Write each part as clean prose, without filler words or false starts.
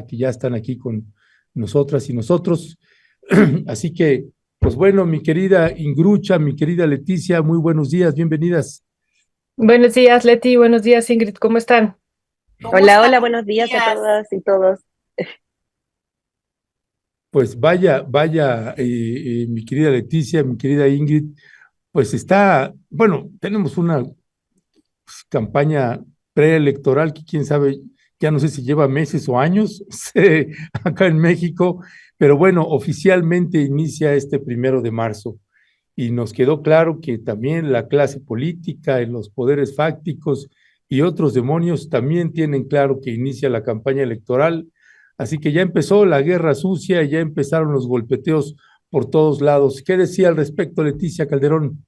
que ya están aquí con nosotras y nosotros. Así que, pues bueno, mi querida Ingrucha, mi querida Leticia, muy buenos días, bienvenidas. Buenos días, Leti. Buenos días, Ingrid. ¿Cómo están? ¿Cómo Hola, están? hola, Buenos buenos días a días. todas y todos. Pues vaya, mi querida Leticia, mi querida Ingrid, pues está, bueno, tenemos una campaña preelectoral que quién sabe, ya no sé si lleva meses o años acá en México, pero bueno, oficialmente inicia este 1 de marzo y nos quedó claro que también la clase política y los poderes fácticos y otros demonios también tienen claro que inicia la campaña electoral, así que ya empezó la guerra sucia, ya empezaron los golpeteos por todos lados. ¿Qué decía al respecto Leticia Calderón?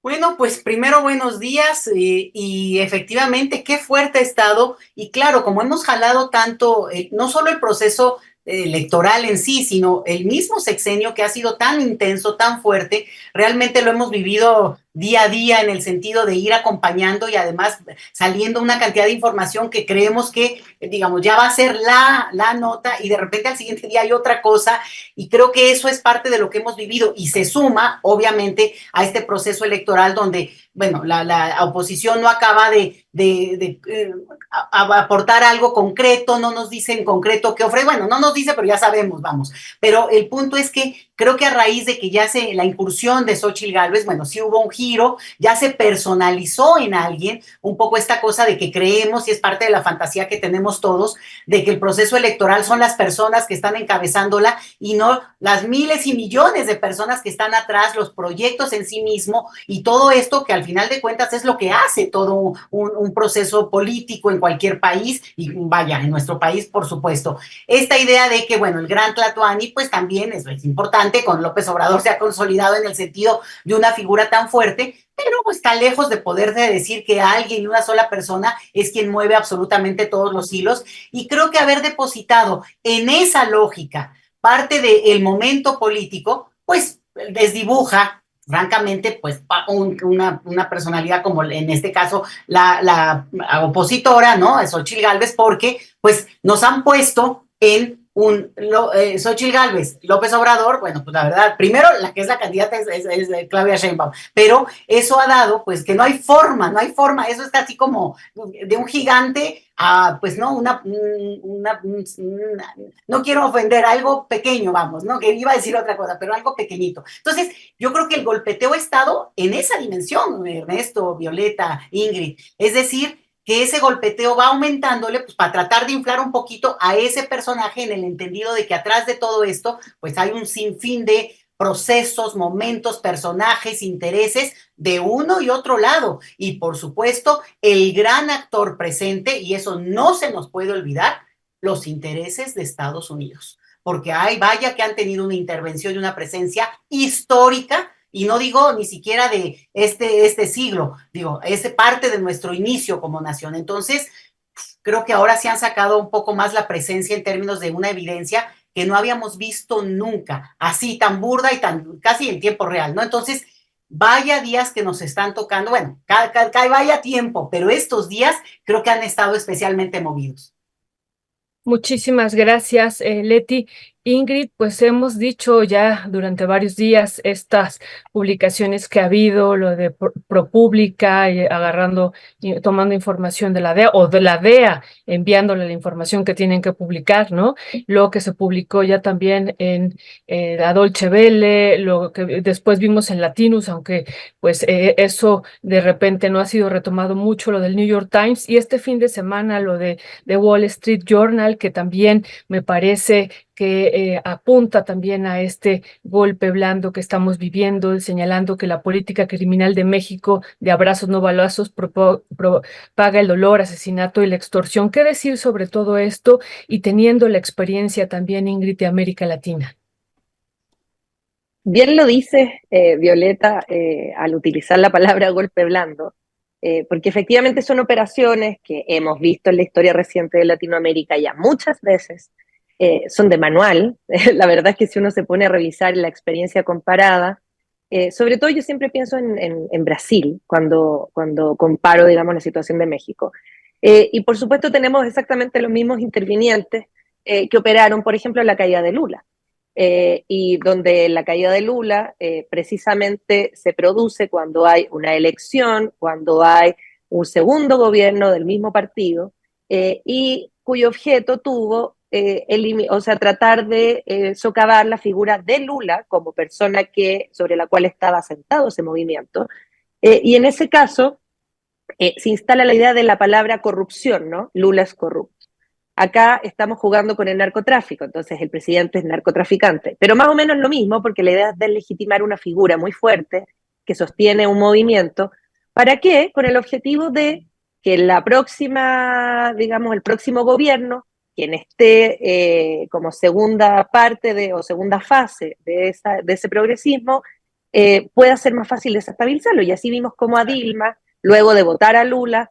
Bueno, pues primero buenos días y efectivamente qué fuerte ha estado y claro, como hemos jalado tanto, no solo el proceso electoral en sí, sino el mismo sexenio que ha sido tan intenso, tan fuerte, realmente lo hemos vivido día a día en el sentido de ir acompañando y además saliendo una cantidad de información que creemos que, digamos, ya va a ser la nota y de repente al siguiente día hay otra cosa y creo que eso es parte de lo que hemos vivido y se suma, obviamente, a este proceso electoral donde, bueno, la oposición no acaba de aportar algo concreto, no nos dice en concreto qué ofrece, bueno, no nos dice, pero ya sabemos, vamos. Pero el punto es que creo que a raíz de que ya la incursión de Xóchitl Gálvez, bueno, sí hubo un giro, ya se personalizó en alguien un poco esta cosa de que creemos, y es parte de la fantasía que tenemos todos, de que el proceso electoral son las personas que están encabezándola y no las miles y millones de personas que están atrás, los proyectos en sí mismo y todo esto que al final de cuentas es lo que hace todo un proceso político en cualquier país y vaya, en nuestro país por supuesto. Esta idea de que, bueno, el gran Tlatoani pues también es importante, con López Obrador se ha consolidado en el sentido de una figura tan fuerte, pero está lejos de poderse decir que alguien y una sola persona es quien mueve absolutamente todos los hilos y creo que haber depositado en esa lógica parte del momento político, pues desdibuja francamente, pues una personalidad como en este caso la opositora, ¿no? Xóchitl Gálvez, porque pues nos han puesto en Xóchitl Gálvez, López Obrador, bueno, pues la verdad, primero la que es la candidata es Claudia Sheinbaum, pero eso ha dado, pues que no hay forma, eso está así como de un gigante a, pues no, no quiero ofender, algo pequeño, vamos, ¿no? Que iba a decir otra cosa, pero algo pequeñito. Entonces, yo creo que el golpeteo ha estado en esa dimensión, Ernesto, Violeta, Ingrid, es decir, que ese golpeteo va aumentándole pues para tratar de inflar un poquito a ese personaje en el entendido de que atrás de todo esto pues hay un sinfín de procesos, momentos, personajes, intereses de uno y otro lado. Y por supuesto, el gran actor presente, y eso no se nos puede olvidar, los intereses de Estados Unidos. Porque vaya que han tenido una intervención y una presencia histórica y no digo ni siquiera de este siglo, digo, es parte de nuestro inicio como nación. Entonces, creo que ahora se han sacado un poco más la presencia en términos de una evidencia que no habíamos visto nunca, así tan burda y tan casi en tiempo real, ¿no? Entonces, vaya días que nos están tocando, bueno, vaya tiempo, pero estos días creo que han estado especialmente movidos. Muchísimas gracias, Leti. Ingrid, pues hemos dicho ya durante varios días estas publicaciones que ha habido, lo de ProPublica, agarrando y tomando información de la DEA o de la DEA, enviándole la información que tienen que publicar, ¿no? Lo que se publicó ya también en la Dolce Vele, lo que después vimos en Latinus, aunque pues eso de repente no ha sido retomado mucho, lo del New York Times, y este fin de semana lo de Wall Street Journal, que también me parece que apunta también a este golpe blando que estamos viviendo, señalando que la política criminal de México de abrazos no balazos propaga el dolor, asesinato y la extorsión. ¿Qué decir sobre todo esto y teniendo la experiencia también, Ingrid, de América Latina? Bien lo dices, Violeta, al utilizar la palabra golpe blando, porque efectivamente son operaciones que hemos visto en la historia reciente de Latinoamérica ya muchas veces, son de manual. La verdad es que si uno se pone a revisar la experiencia comparada, sobre todo yo siempre pienso en Brasil cuando comparo, digamos, la situación de México. Y por supuesto tenemos exactamente los mismos intervinientes que operaron, por ejemplo, en la caída de Lula. Y donde la caída de Lula precisamente se produce cuando hay una elección, cuando hay un segundo gobierno del mismo partido, y cuyo objeto tuvo tratar de socavar la figura de Lula como persona sobre la cual estaba sentado ese movimiento. Y en ese caso se instala la idea de la palabra corrupción, ¿no? Lula es corrupto. Acá estamos jugando con el narcotráfico, entonces el presidente es narcotraficante, pero más o menos lo mismo porque la idea es deslegitimar una figura muy fuerte que sostiene un movimiento. ¿Para qué? Con el objetivo de que la próxima, digamos, el próximo gobierno, quien esté como segunda parte o segunda fase de ese progresismo, pueda ser más fácil desestabilizarlo. Y así vimos como a Dilma, luego de votar a Lula,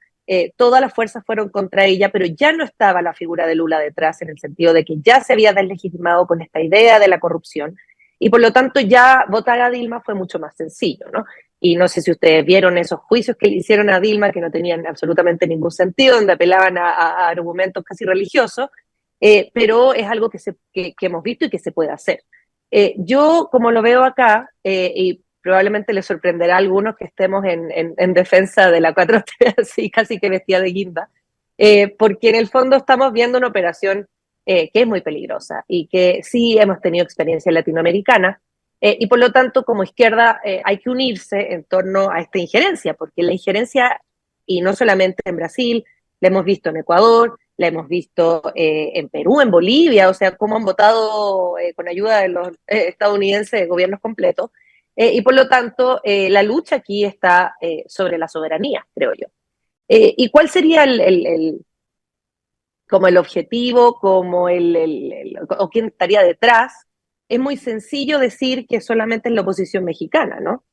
todas las fuerzas fueron contra ella, pero ya no estaba la figura de Lula detrás, en el sentido de que ya se había deslegitimado con esta idea de la corrupción, y por lo tanto ya votar a Dilma fue mucho más sencillo, ¿no? Y no sé si ustedes vieron esos juicios que le hicieron a Dilma, que no tenían absolutamente ningún sentido, donde apelaban a argumentos casi religiosos, pero es algo que hemos visto y que se puede hacer. Yo, como lo veo acá, y probablemente les sorprenderá a algunos que estemos en defensa de la 4T, así casi que vestida de guinda, porque en el fondo estamos viendo una operación que es muy peligrosa y que sí hemos tenido experiencia latinoamericana, y por lo tanto como izquierda hay que unirse en torno a esta injerencia, porque la injerencia, y no solamente en Brasil, la hemos visto en Ecuador, la hemos visto en Perú, en Bolivia, o sea, cómo han votado con ayuda de los estadounidenses gobiernos completos, y por lo tanto, la lucha aquí está sobre la soberanía, creo yo. ¿Y cuál sería como el objetivo, como o quién estaría detrás? Es muy sencillo decir que solamente es la oposición mexicana, ¿no?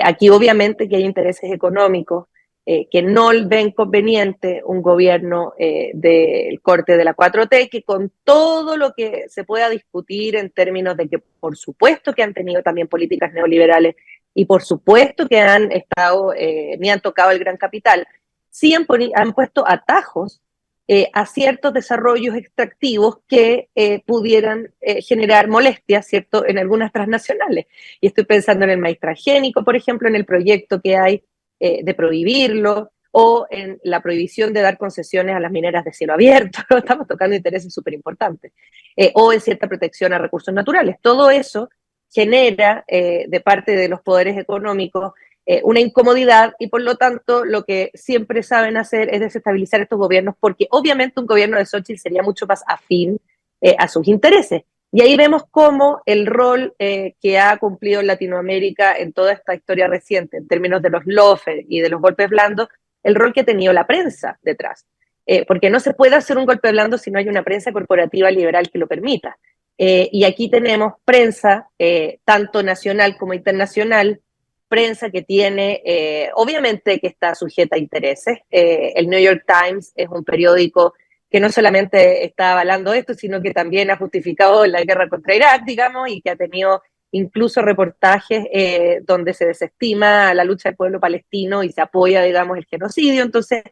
Aquí obviamente que hay intereses económicos que no ven conveniente un gobierno del corte de la 4T, que con todo lo que se pueda discutir en términos de que por supuesto que han tenido también políticas neoliberales y por supuesto que han estado, ni han tocado el gran capital, sí han puesto atajos a ciertos desarrollos extractivos que pudieran generar molestias, ¿cierto?, en algunas transnacionales. Y estoy pensando en el maíz transgénico, por ejemplo, en el proyecto que hay de prohibirlo, o en la prohibición de dar concesiones a las mineras de cielo abierto. Estamos tocando intereses súper importantes. O en cierta protección a recursos naturales. Todo eso genera de parte de los poderes económicos una incomodidad, y por lo tanto lo que siempre saben hacer es desestabilizar estos gobiernos, porque obviamente un gobierno de Xochitl sería mucho más afín a sus intereses. Y ahí vemos cómo el rol que ha cumplido Latinoamérica en toda esta historia reciente, en términos de los lawfare y de los golpes blandos, el rol que ha tenido la prensa detrás. Porque no se puede hacer un golpe blando si no hay una prensa corporativa liberal que lo permita. Y aquí tenemos prensa, tanto nacional como internacional, prensa que tiene, obviamente que está sujeta a intereses. El New York Times es un periódico que no solamente está avalando esto, sino que también ha justificado la guerra contra Irak, digamos, y que ha tenido incluso reportajes donde se desestima la lucha del pueblo palestino y se apoya, digamos, el genocidio. Entonces,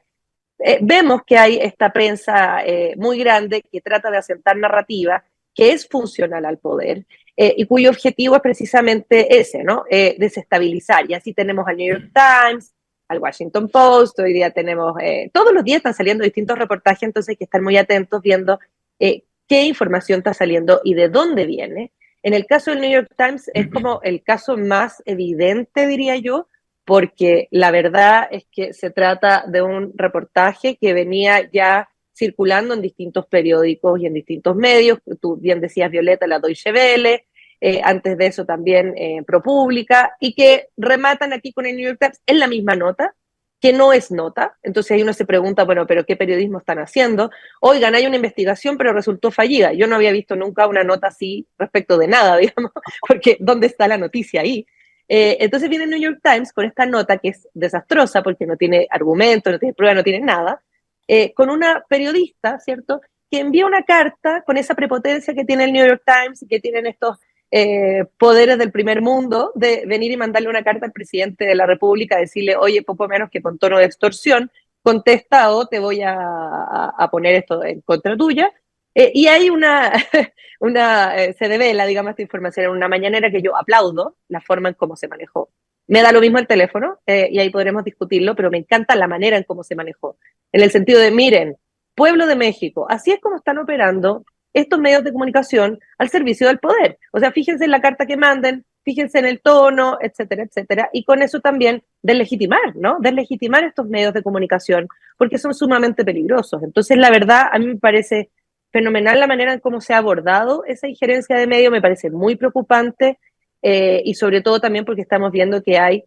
vemos que hay esta prensa muy grande que trata de asentar narrativa que es funcional al poder, y cuyo objetivo es precisamente ese, ¿no? Desestabilizar. Y así tenemos al New York Times, al Washington Post, hoy día tenemos, todos los días están saliendo distintos reportajes, entonces hay que estar muy atentos viendo qué información está saliendo y de dónde viene. En el caso del New York Times es como el caso más evidente, diría yo, porque la verdad es que se trata de un reportaje que venía ya circulando en distintos periódicos y en distintos medios. Tú bien decías, Violeta, la Deutsche Welle, antes de eso también ProPublica, y que rematan aquí con el New York Times en la misma nota, que no es nota. Entonces ahí uno se pregunta, bueno, pero ¿qué periodismo están haciendo? Oigan, hay una investigación, pero resultó fallida. Yo no había visto nunca una nota así respecto de nada, digamos, porque ¿dónde está la noticia ahí? Entonces viene el New York Times con esta nota que es desastrosa porque no tiene argumento, no tiene prueba, no tiene nada, con una periodista, ¿cierto?, que envía una carta con esa prepotencia que tiene el New York Times y que tienen estos poderes del primer mundo de venir y mandarle una carta al presidente de la República, decirle, oye, poco menos que con tono de extorsión, contesta o te voy a poner esto en contra tuya. Y hay se devela, digamos, esta información en una mañanera que yo aplaudo la forma en cómo se manejó. Me da lo mismo el teléfono, y ahí podremos discutirlo, pero me encanta la manera en cómo se manejó. En el sentido de, miren, pueblo de México, así es como están operando estos medios de comunicación al servicio del poder. O sea, fíjense en la carta que manden, fíjense en el tono, etcétera, etcétera, y con eso también deslegitimar, ¿no? Deslegitimar estos medios de comunicación, porque son sumamente peligrosos. Entonces, la verdad, a mí me parece fenomenal la manera en cómo se ha abordado esa injerencia de medios, me parece muy preocupante, y sobre todo también porque estamos viendo que hay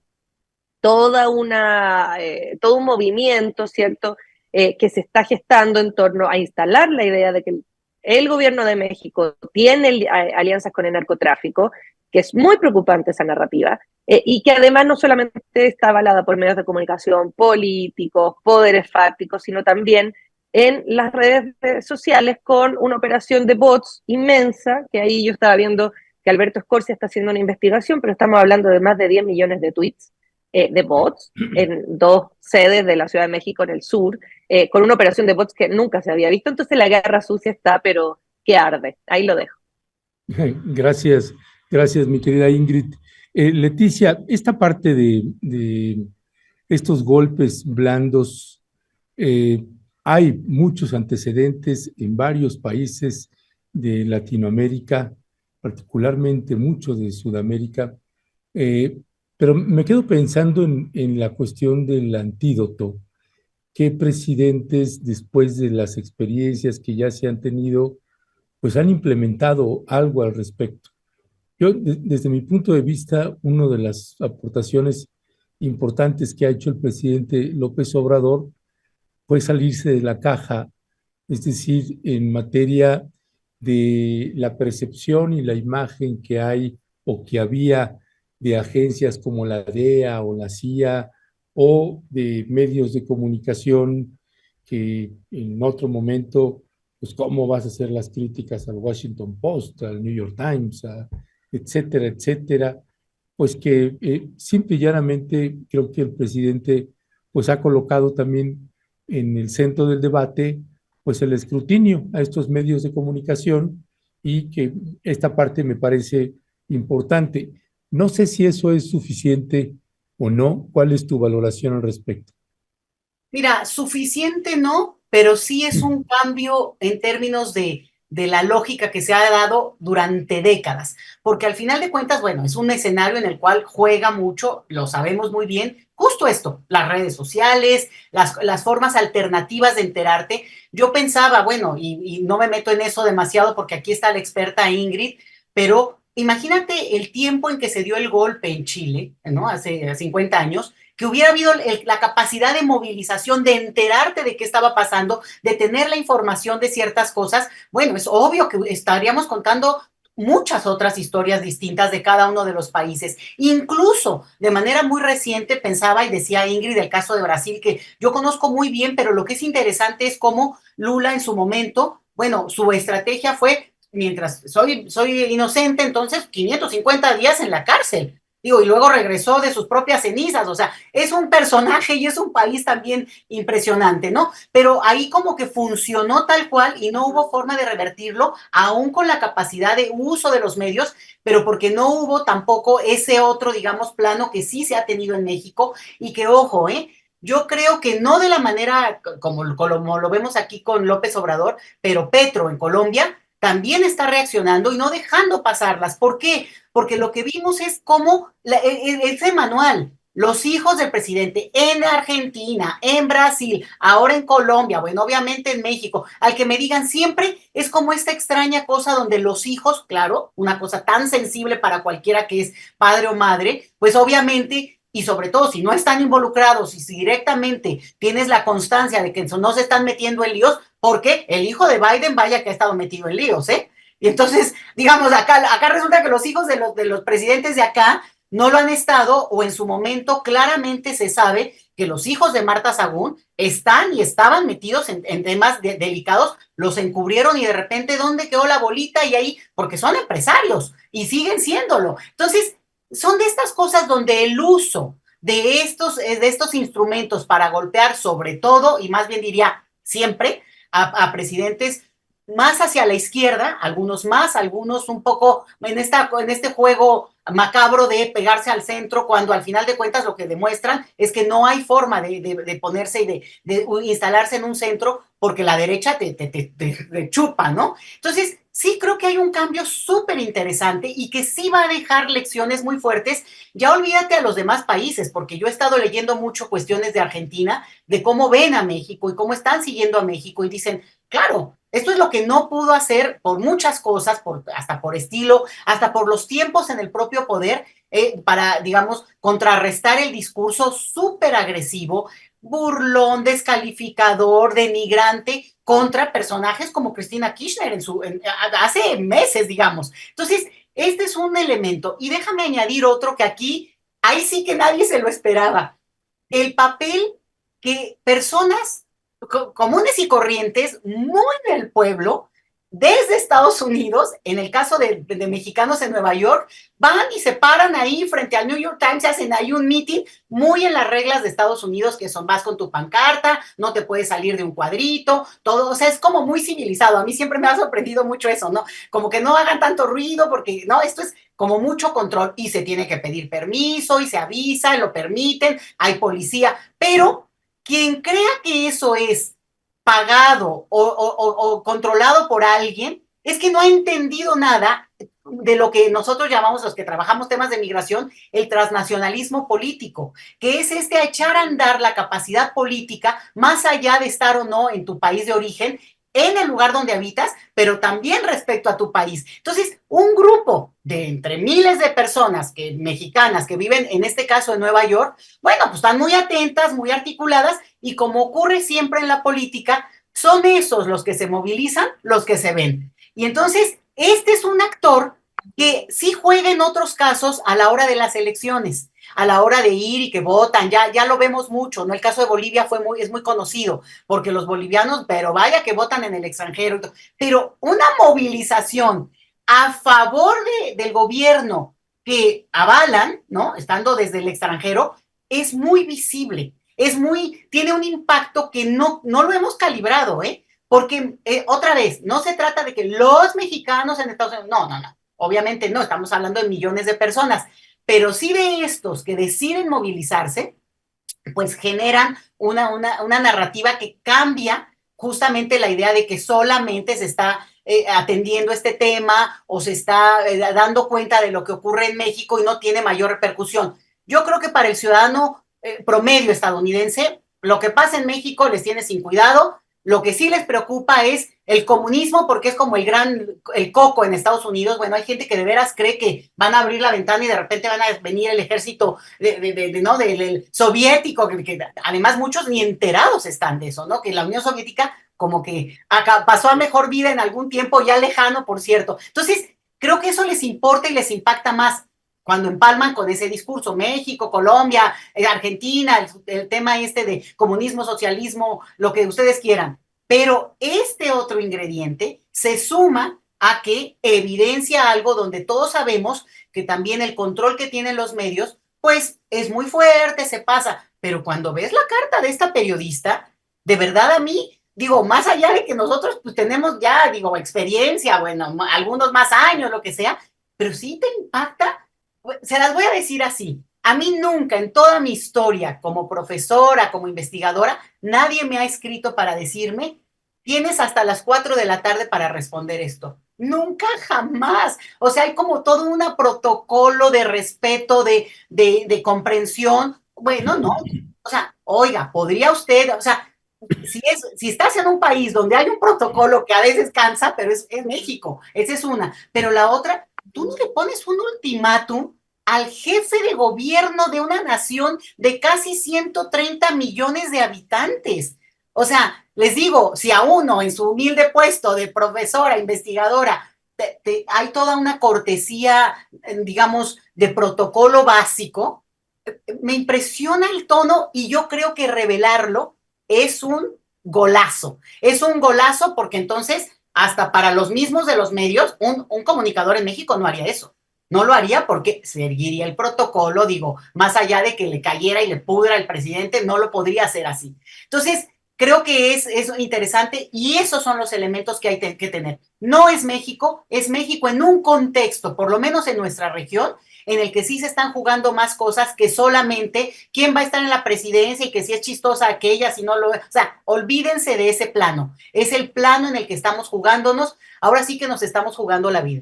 todo un movimiento, ¿cierto?, que se está gestando en torno a instalar la idea de que el gobierno de México tiene alianzas con el narcotráfico, que es muy preocupante esa narrativa, y que además no solamente está avalada por medios de comunicación, políticos, poderes fácticos, sino también en las redes sociales con una operación de bots inmensa, que ahí yo estaba viendo que Alberto Escorcia está haciendo una investigación, pero estamos hablando de más de 10 millones de tweets de bots en 2 sedes de la Ciudad de México en el sur, con una operación de bots que nunca se había visto. Entonces la guerra sucia está, pero que arde. Ahí lo dejo. Gracias, gracias, mi querida Ingrid. Leticia, esta parte de estos golpes blandos, hay muchos antecedentes en varios países de Latinoamérica, particularmente muchos de Sudamérica, pero me quedo pensando en la cuestión del antídoto. ¿Qué presidentes, después de las experiencias que ya se han tenido, pues han implementado algo al respecto? Yo, desde mi punto de vista, una de las aportaciones importantes que ha hecho el presidente López Obrador fue salirse de la caja, es decir, en materia de la percepción y la imagen que hay o que había de agencias como la DEA o la CIA o de medios de comunicación que en otro momento, pues cómo vas a hacer las críticas al Washington Post, al New York Times, etcétera, etcétera, pues que simple y llanamente creo que el presidente pues ha colocado también en el centro del debate pues el escrutinio a estos medios de comunicación, y que esta parte me parece importante. No sé si eso es suficiente o no. ¿Cuál es tu valoración al respecto? Mira, suficiente no, pero sí es un cambio en términos de la lógica que se ha dado durante décadas, porque al final de cuentas, bueno, es un escenario en el cual juega mucho, lo sabemos muy bien, justo esto, las redes sociales, las formas alternativas de enterarte. Yo pensaba, bueno, y no me meto en eso demasiado porque aquí está la experta Ingrid, pero imagínate el tiempo en que se dio el golpe en Chile, ¿no? Hace 50 años, que hubiera habido la capacidad de movilización, de enterarte de qué estaba pasando, de tener la información de ciertas cosas. Bueno, es obvio que estaríamos contando muchas otras historias distintas de cada uno de los países. Incluso de manera muy reciente pensaba y decía Ingrid el caso de Brasil, que yo conozco muy bien, pero lo que es interesante es cómo Lula en su momento, bueno, su estrategia fue, mientras soy inocente, entonces 550 días en la cárcel. Digo, y luego regresó de sus propias cenizas. O sea, es un personaje y es un país también impresionante, ¿no? Pero ahí como que funcionó tal cual y no hubo forma de revertirlo, aún con la capacidad de uso de los medios, pero porque no hubo tampoco ese otro, digamos, plano que sí se ha tenido en México. Y que, ojo, yo creo que no de la manera como lo vemos aquí con López Obrador, pero Petro en Colombia también está reaccionando y no dejando pasarlas. ¿Por qué? Porque lo que vimos es cómo ese manual, los hijos del presidente en Argentina, en Brasil, ahora en Colombia, bueno, obviamente en México, al que me digan siempre es como esta extraña cosa donde los hijos, claro, una cosa tan sensible para cualquiera que es padre o madre, pues obviamente, y sobre todo si no están involucrados y si directamente tienes la constancia de que no se están metiendo en líos, porque el hijo de Biden, vaya que ha estado metido en líos, ¿eh? Y entonces, digamos, acá resulta que los hijos de los presidentes de acá no lo han estado, o en su momento claramente se sabe que los hijos de Marta Sagún están y estaban metidos en temas delicados, los encubrieron y de repente, ¿dónde quedó la bolita? Y ahí, porque son empresarios y siguen siéndolo. Entonces, son de estas cosas donde el uso de estos instrumentos para golpear sobre todo, y más bien diría siempre, a presidentes más hacia la izquierda, algunos más, algunos un poco en este juego macabro de pegarse al centro, cuando al final de cuentas lo que demuestran es que no hay forma de ponerse y de instalarse en un centro, porque la derecha te chupa, ¿no? Entonces, sí creo que hay un cambio súper interesante y que sí va a dejar lecciones muy fuertes. Ya olvídate a los demás países, porque yo he estado leyendo mucho cuestiones de Argentina, de cómo ven a México y cómo están siguiendo a México, y dicen, claro, esto es lo que no pudo hacer por muchas cosas, hasta por estilo, hasta por los tiempos en el propio poder, para, digamos, contrarrestar el discurso súper agresivo, burlón, descalificador, denigrante contra personajes como Cristina Kirchner hace meses, digamos. Entonces, este es un elemento. Y déjame añadir otro que aquí, ahí sí que nadie se lo esperaba. El papel que personas comunes y corrientes, muy del pueblo, desde Estados Unidos, en el caso de mexicanos en Nueva York, van y se paran ahí frente al New York Times, hacen ahí un meeting muy en las reglas de Estados Unidos, que son, vas con tu pancarta, no te puedes salir de un cuadrito, todo, o sea, es como muy civilizado. A mí siempre me ha sorprendido mucho eso, ¿no? Como que no hagan tanto ruido, porque, no, esto es como mucho control, y se tiene que pedir permiso, y se avisa, lo permiten, hay policía, pero quien crea que eso es pagado o controlado por alguien, es que no ha entendido nada de lo que nosotros llamamos, los que trabajamos temas de migración, el transnacionalismo político, que es echar a andar la capacidad política más allá de estar o no en tu país de origen, en el lugar donde habitas, pero también respecto a tu país. Entonces, un grupo de entre miles de personas mexicanas que viven, en este caso en Nueva York, bueno, pues están muy atentas, muy articuladas, y como ocurre siempre en la política, son esos los que se movilizan, los que se ven. Y entonces, este es un actor que sí juega en otros casos a la hora de las elecciones, a la hora de ir y que votan, ya lo vemos mucho, ¿no? El caso de Bolivia es muy conocido, porque los bolivianos, pero vaya que votan en el extranjero, pero una movilización a favor del gobierno que avalan, ¿no? Estando desde el extranjero, es muy visible, tiene un impacto que no lo hemos calibrado, porque otra vez, no se trata de que los mexicanos en Estados Unidos, no, obviamente no, estamos hablando de millones de personas, pero sí de estos que deciden movilizarse, pues generan una narrativa que cambia justamente la idea de que solamente se está atendiendo este tema, o se está dando cuenta de lo que ocurre en México y no tiene mayor repercusión. Yo creo que para el ciudadano promedio estadounidense, lo que pasa en México les tiene sin cuidado. Lo que sí les preocupa es el comunismo, porque es como el coco en Estados Unidos. Bueno, hay gente que de veras cree que van a abrir la ventana y de repente van a venir el ejército del soviético, que además muchos ni enterados están de eso, ¿no? Que la Unión Soviética como que pasó a mejor vida en algún tiempo ya lejano, por cierto. Entonces, creo que eso les importa y les impacta más cuando empalman con ese discurso. México, Colombia, Argentina, el tema de comunismo, socialismo, lo que ustedes quieran. Pero este otro ingrediente se suma a que evidencia algo donde todos sabemos que también el control que tienen los medios, pues es muy fuerte, se pasa. Pero cuando ves la carta de esta periodista, de verdad a mí, digo, más allá de que nosotros pues tenemos ya, digo, experiencia, bueno, algunos más años, lo que sea, pero sí te impacta. Se las voy a decir así. A mí nunca en toda mi historia como profesora, como investigadora, nadie me ha escrito para decirme, tienes hasta las 4 de la tarde para responder esto. Nunca, jamás. O sea, hay como todo un protocolo de respeto, de comprensión. Bueno, no. O sea, oiga, podría usted, o sea, si estás en un país donde hay un protocolo que a veces cansa, pero es México, esa es una. Pero la otra, tú no le pones un ultimátum al jefe de gobierno de una nación de casi 130 millones de habitantes. O sea, les digo, si a uno en su humilde puesto de profesora, investigadora, hay toda una cortesía, digamos, de protocolo básico, me impresiona el tono, y yo creo que revelarlo es un golazo. Es un golazo porque entonces, hasta para los mismos de los medios, un comunicador en México no haría eso. No lo haría porque seguiría el protocolo, digo, más allá de que le cayera y le pudra al presidente, no lo podría hacer así. Entonces, creo que es interesante y esos son los elementos que hay que tener. No es México en un contexto, por lo menos en nuestra región, en el que sí se están jugando más cosas que solamente quién va a estar en la presidencia y que si es chistosa aquella, si no lo es. O sea, olvídense de ese plano. Es el plano en el que estamos jugándonos. Ahora sí que nos estamos jugando la vida.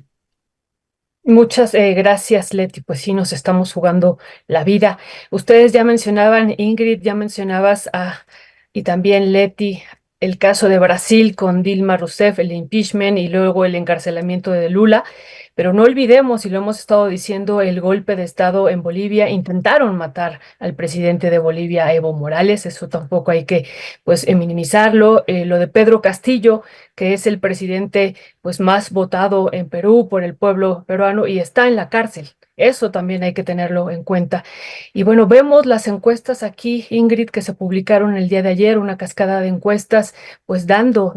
Muchas gracias, Leti. Pues sí, nos estamos jugando la vida. Ustedes ya mencionaban, Ingrid, ya mencionabas y también Leti, el caso de Brasil con Dilma Rousseff, el impeachment y luego el encarcelamiento de Lula. Pero no olvidemos, y lo hemos estado diciendo, el golpe de Estado en Bolivia. Intentaron matar al presidente de Bolivia, Evo Morales. Eso tampoco hay que, pues, minimizarlo. Lo de Pedro Castillo, que es el presidente pues más votado en Perú por el pueblo peruano y está en la cárcel. Eso también hay que tenerlo en cuenta. Y bueno, vemos las encuestas aquí, Ingrid, que se publicaron el día de ayer, una cascada de encuestas, pues dando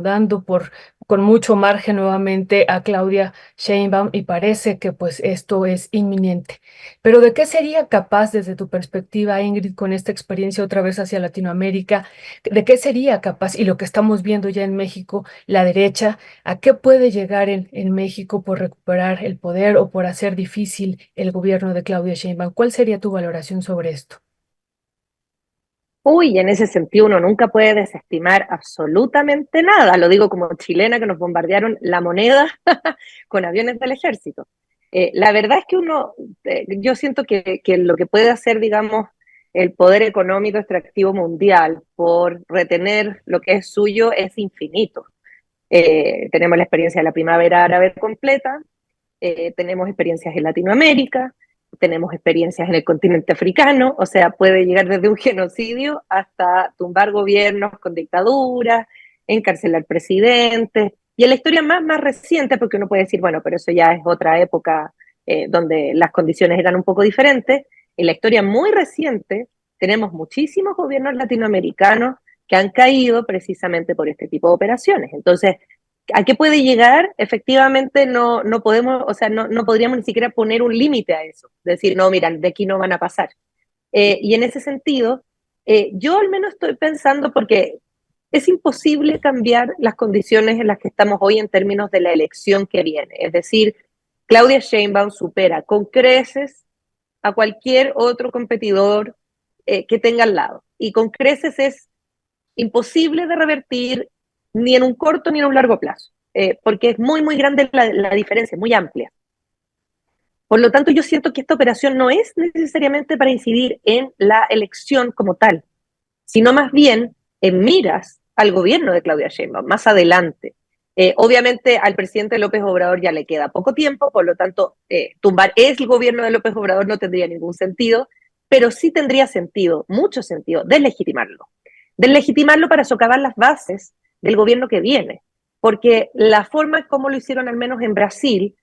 con mucho margen nuevamente a Claudia Sheinbaum y parece que pues esto es inminente. Pero ¿de qué sería capaz desde tu perspectiva, Ingrid, con esta experiencia otra vez hacia Latinoamérica? ¿De qué sería capaz? Y lo que estamos viendo ya en México, la derecha, ¿a qué puede llegar en México por recuperar el poder o por hacer difícil el gobierno de Claudia Sheinbaum? ¿Cuál sería tu valoración sobre esto? Uy, en ese sentido uno nunca puede desestimar absolutamente nada. Lo digo como chilena que nos bombardearon la moneda con aviones del ejército. La verdad es que yo siento que lo que puede hacer, digamos, el poder económico extractivo mundial por retener lo que es suyo es infinito. Tenemos la experiencia de la primavera árabe completa, tenemos experiencias en Latinoamérica, tenemos experiencias en el continente africano, o sea, puede llegar desde un genocidio hasta tumbar gobiernos con dictaduras, encarcelar presidentes, y en la historia más reciente, porque uno puede decir, bueno, pero eso ya es otra época donde las condiciones eran un poco diferentes, en la historia muy reciente tenemos muchísimos gobiernos latinoamericanos que han caído precisamente por este tipo de operaciones. Entonces, ¿a qué puede llegar? Efectivamente, no podemos, o sea, no podríamos ni siquiera poner un límite a eso. Decir, no, mira, de aquí no van a pasar. Y en ese sentido, yo al menos estoy pensando, porque es imposible cambiar las condiciones en las que estamos hoy en términos de la elección que viene. Es decir, Claudia Sheinbaum supera con creces a cualquier otro competidor que tenga al lado. Y con creces es imposible de revertir ni en un corto ni en un largo plazo, porque es muy grande la diferencia, muy amplia. Por lo tanto, yo siento que esta operación no es necesariamente para incidir en la elección como tal, sino más bien en miras al gobierno de Claudia Sheinbaum, más adelante. Obviamente al presidente López Obrador ya le queda poco tiempo, por lo tanto, tumbar el gobierno de López Obrador no tendría ningún sentido, pero sí tendría sentido, mucho sentido, deslegitimarlo para socavar las bases del gobierno que viene, porque la forma como lo hicieron al menos en Brasil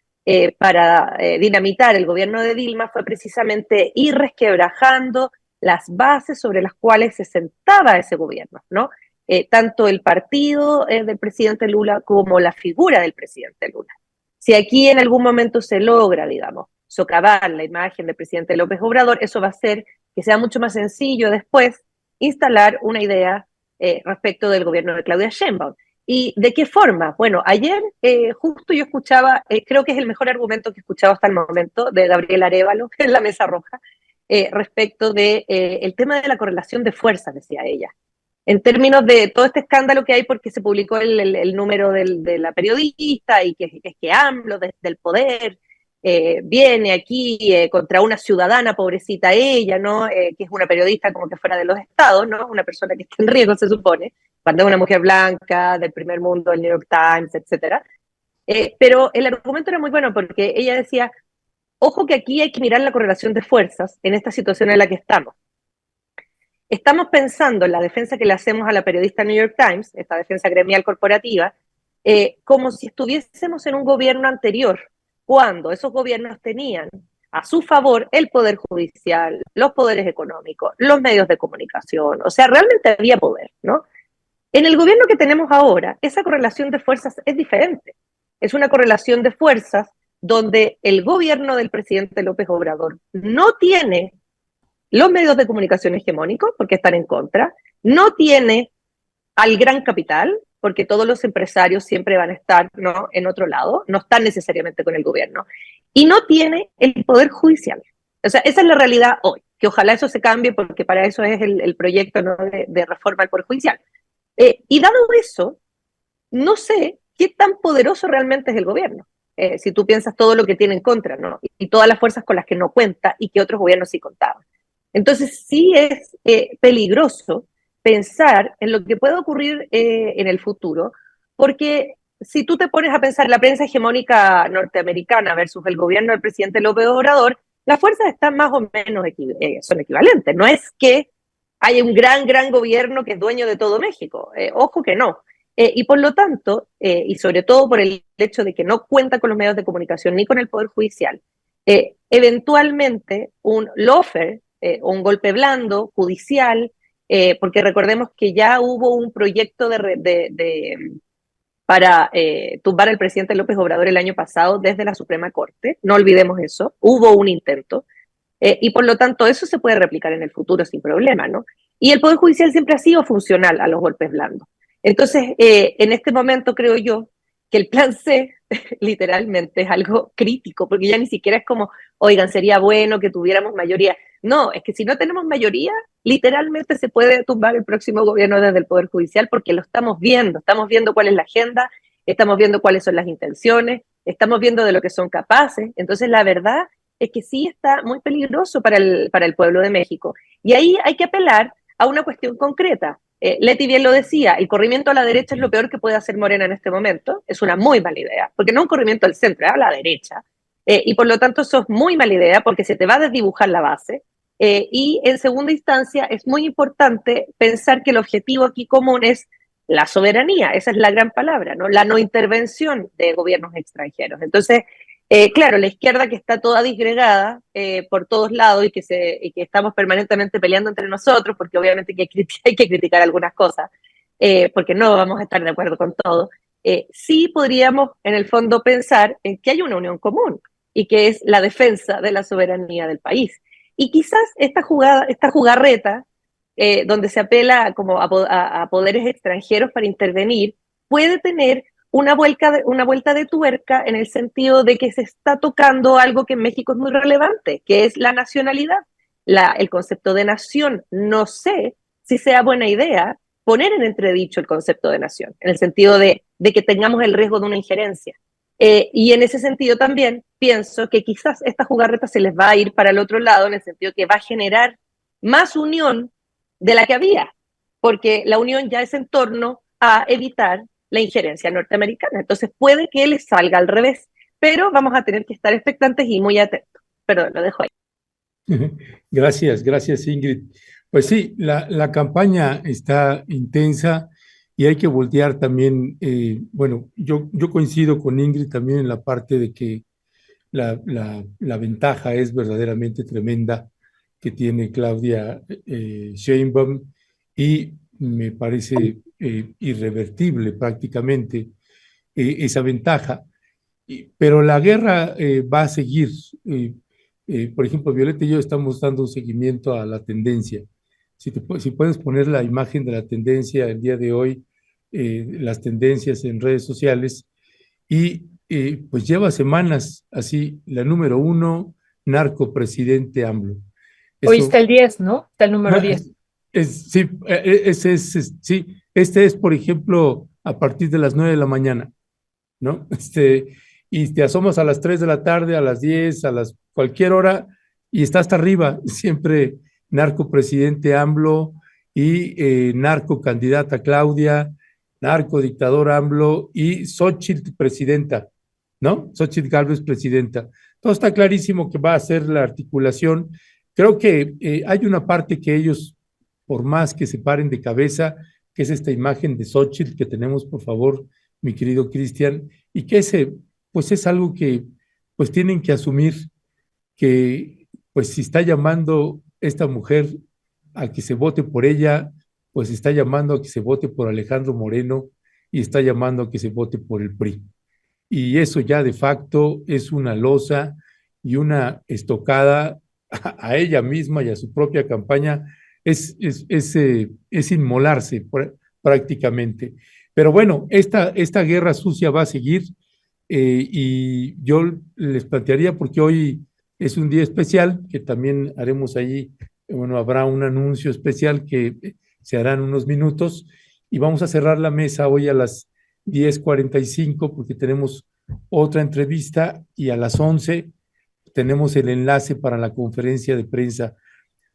para dinamitar el gobierno de Dilma fue precisamente ir resquebrajando las bases sobre las cuales se sentaba ese gobierno, ¿no? Tanto el partido del presidente Lula como la figura del presidente Lula. Si aquí en algún momento se logra, digamos, socavar la imagen del presidente López Obrador, eso va a hacer que sea mucho más sencillo después instalar una idea respecto del gobierno de Claudia Sheinbaum. ¿Y de qué forma? Bueno, ayer justo yo escuchaba, creo que es el mejor argumento que he escuchado hasta el momento, de Gabriela Arévalo en la Mesa Roja, respecto de el tema de la correlación de fuerzas, decía ella. En términos de todo este escándalo que hay porque se publicó el número de la periodista y que AMLO desde el poder viene aquí contra una ciudadana, pobrecita ella, ¿no? Que es una periodista como que fuera de los estados, ¿no? Una persona que está en riesgo, se supone, cuando es una mujer blanca, del primer mundo, del New York Times, etcétera. Pero el argumento era muy bueno porque ella decía, ojo que aquí hay que mirar la correlación de fuerzas en esta situación en la que estamos. Estamos pensando en la defensa que le hacemos a la periodista New York Times, esta defensa gremial corporativa, como si estuviésemos en un gobierno anterior, cuando esos gobiernos tenían a su favor el poder judicial, los poderes económicos, los medios de comunicación, o sea, realmente había poder, ¿no? En el gobierno que tenemos ahora, esa correlación de fuerzas es diferente. Es una correlación de fuerzas donde el gobierno del presidente López Obrador no tiene los medios de comunicación hegemónicos, porque están en contra, no tiene al gran capital, porque todos los empresarios siempre van a estar, ¿no?, en otro lado, no están necesariamente con el gobierno, y no tiene el poder judicial. O sea, esa es la realidad hoy, que ojalá eso se cambie, porque para eso es el proyecto, ¿no?, de reforma al poder judicial. Y dado eso, no sé qué tan poderoso realmente es el gobierno. Si tú piensas todo lo que tiene en contra, ¿no?, y todas las fuerzas con las que no cuenta y que otros gobiernos sí contaban. Entonces sí es peligroso pensar en lo que puede ocurrir en el futuro, porque si tú te pones a pensar la prensa hegemónica norteamericana versus el gobierno del presidente López Obrador, las fuerzas están más o menos son equivalentes. No es que haya un gran gobierno que es dueño de todo México. Ojo que no. Y por lo tanto, y sobre todo por el hecho de que no cuenta con los medios de comunicación ni con el Poder Judicial, eventualmente un lawfare o un golpe blando judicial, porque recordemos que ya hubo un proyecto para tumbar al presidente López Obrador el año pasado desde la Suprema Corte, no olvidemos eso, hubo un intento, y por lo tanto eso se puede replicar en el futuro sin problema, ¿no? Y el Poder Judicial siempre ha sido funcional a los golpes blandos. Entonces, en este momento creo yo que el plan C literalmente es algo crítico, porque ya ni siquiera es como, oigan, sería bueno que tuviéramos mayoría. No, es que si no tenemos mayoría, literalmente se puede tumbar el próximo gobierno desde el Poder Judicial, porque lo estamos viendo cuál es la agenda, estamos viendo cuáles son las intenciones, estamos viendo de lo que son capaces. Entonces, la verdad es que sí está muy peligroso para el pueblo de México. Y ahí hay que apelar a una cuestión concreta. Leti bien lo decía, el corrimiento a la derecha es lo peor que puede hacer Morena en este momento, es una muy mala idea, porque no un corrimiento al centro, a la derecha, y por lo tanto eso es muy mala idea porque se te va a desdibujar la base, y en segunda instancia es muy importante pensar que el objetivo aquí común es la soberanía, esa es la gran palabra, ¿no? La no intervención de gobiernos extranjeros. Entonces, claro, la izquierda que está toda disgregada por todos lados y que estamos permanentemente peleando entre nosotros, porque obviamente hay que criticar algunas cosas, porque no vamos a estar de acuerdo con todo, sí podríamos en el fondo pensar en que hay una unión común y que es la defensa de la soberanía del país. Y quizás esta jugarreta, donde se apela como a poderes extranjeros para intervenir, puede tener una vuelta de tuerca en el sentido de que se está tocando algo que en México es muy relevante, que es la nacionalidad, el concepto de nación. No sé si sea buena idea poner en entredicho el concepto de nación, en el sentido de que tengamos el riesgo de una injerencia. Y en ese sentido también pienso que quizás esta jugarreta se les va a ir para el otro lado, en el sentido que va a generar más unión de la que había, porque la unión ya es en torno a evitar la injerencia norteamericana. Entonces puede que les salga al revés, pero vamos a tener que estar expectantes y muy atentos. Perdón, lo dejo ahí. Gracias Ingrid. Pues sí, la campaña está intensa y hay que voltear también, bueno, yo coincido con Ingrid también en la parte de que la ventaja es verdaderamente tremenda que tiene Claudia Sheinbaum y me parece irrevertible prácticamente esa ventaja. Pero la guerra va a seguir. Por ejemplo, Violeta y yo estamos dando un seguimiento a la tendencia. Si puedes poner la imagen de la tendencia el día de hoy, las tendencias en redes sociales, y pues lleva semanas así, la número uno, narcopresidente AMLO. Hoy Eso, está el 10, ¿no? Está el número 10. sí, sí, este es, por ejemplo, a partir de las 9 de la mañana, ¿no? Y te asomas a las 3 de la tarde, a las 10, cualquier hora, y está hasta arriba, siempre narcopresidente AMLO y narcocandidata Claudia, narcodictador AMLO y Xóchitl presidenta, ¿no? Xóchitl Gálvez presidenta. Todo está clarísimo que va a ser la articulación. Creo que hay una parte que ellos, por más que se paren de cabeza, que es esta imagen de Xóchitl que tenemos, por favor, mi querido Cristian, y que pues es algo que pues tienen que asumir que pues si está llamando esta mujer a que se vote por ella, pues está llamando a que se vote por Alejandro Moreno y está llamando a que se vote por el PRI. y eso ya de facto es una losa y una estocada a ella misma y a su propia campaña, es inmolarse prácticamente. Pero bueno, esta guerra sucia va a seguir, y yo les plantearía, porque hoy es un día especial, que también haremos allí, bueno, habrá un anuncio especial que se hará en unos minutos, y vamos a cerrar la mesa hoy a las 10:45 porque tenemos otra entrevista, y a las 11 tenemos el enlace para la conferencia de prensa.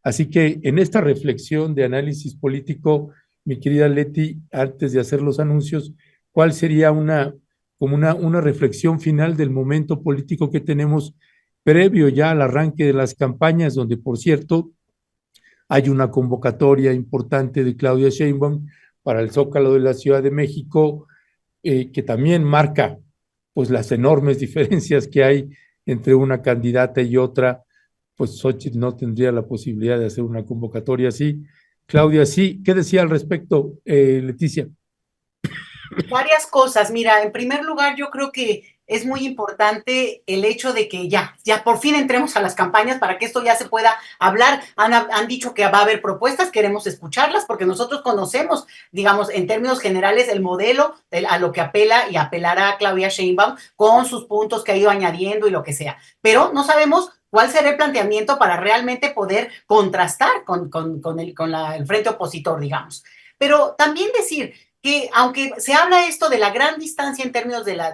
Así que en esta reflexión de análisis político, mi querida Leti, antes de hacer los anuncios, ¿cuál sería una reflexión final del momento político que tenemos previo ya al arranque de las campañas, donde, por cierto, hay una convocatoria importante de Claudia Sheinbaum para el Zócalo de la Ciudad de México, que también marca pues las enormes diferencias que hay entre una candidata y otra? Pues Xochitl no tendría la posibilidad de hacer una convocatoria así. Claudia, sí. ¿Qué decía al respecto, Leticia? Varias cosas. Mira, en primer lugar, yo creo que es muy importante el hecho de que ya por fin entremos a las campañas para que esto ya se pueda hablar. Han dicho que va a haber propuestas, queremos escucharlas porque nosotros conocemos, digamos, en términos generales, el modelo a lo que apela y apelará Claudia Sheinbaum con sus puntos que ha ido añadiendo y lo que sea. Pero no sabemos cuál será el planteamiento para realmente poder contrastar con el frente opositor, digamos. Pero también decir que aunque se habla esto de la gran distancia en términos de la